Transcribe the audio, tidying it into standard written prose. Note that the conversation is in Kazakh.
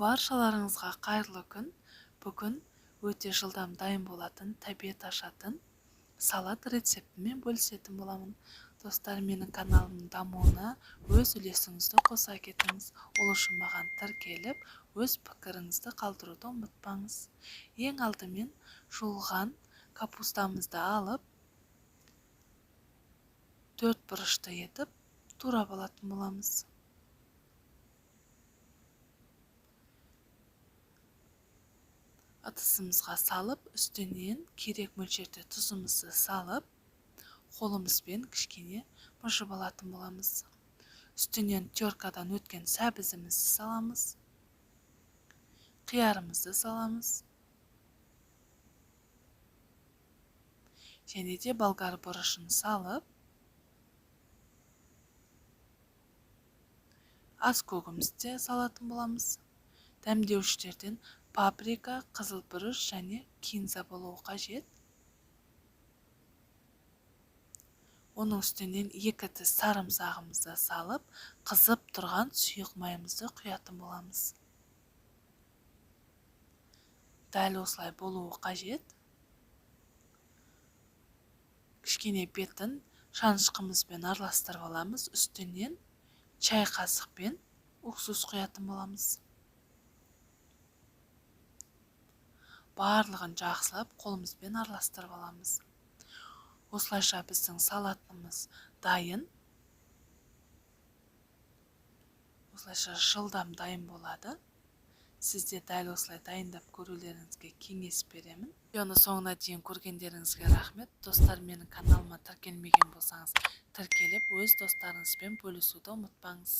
Баршаларыңызға қайырлы күн. Бүгін өте жылдам дайын болатын, тәбет ашатын салат рецептімен бөлісетін боламын. Достар, менің каналымның дамуына өз үлесіңізді қоса кетіңіз. Ол үшін маған тіркеліп, өз пікіріңізді қалдыруды ұмытпаңыз. Ең алдымен жуылған капустамызды алып, 4 бұрышты етіп турап алатын боламыз. Ыдысымызға салып, үстінен керек мөлшерде тұзымызды салып, қолымызбен кішкене мыжып алатын боламыз. Үстінен теркадан өткен сәбізімізді саламыз. Қиярымызды саламыз. Және де болгар бұрышын салып, ас көгімізді салатын боламыз. Дәмдеуіштерден паприка, қызыл бұрыш және кинза болуы қажет. Оның үстінен 2 тіс сарымсағымызды салып, қызып тұрған сұйық майымызды құятын боламыз. Дәл осылай болуы қажет. Кішкене бетін шанышқымызбен араластырып аламыз. Үстінен чай қасықпен уксус құятын боламыз. Барлығын жақсылап қолымызбен араластырып аламыз. Осылайша біздің салатымыз дайын. Осылайша жылдам дайын болады. Сізде дәл осылай дайындап көрулеріңізге кеңес беремін. Видеоны соңына дейін көргендеріңізге рахмет. Достар, менің каналыма тіркелмеген болсаңыз, тіркеліп, өз достарыңызбен бөлісуді ұмытпаңыз.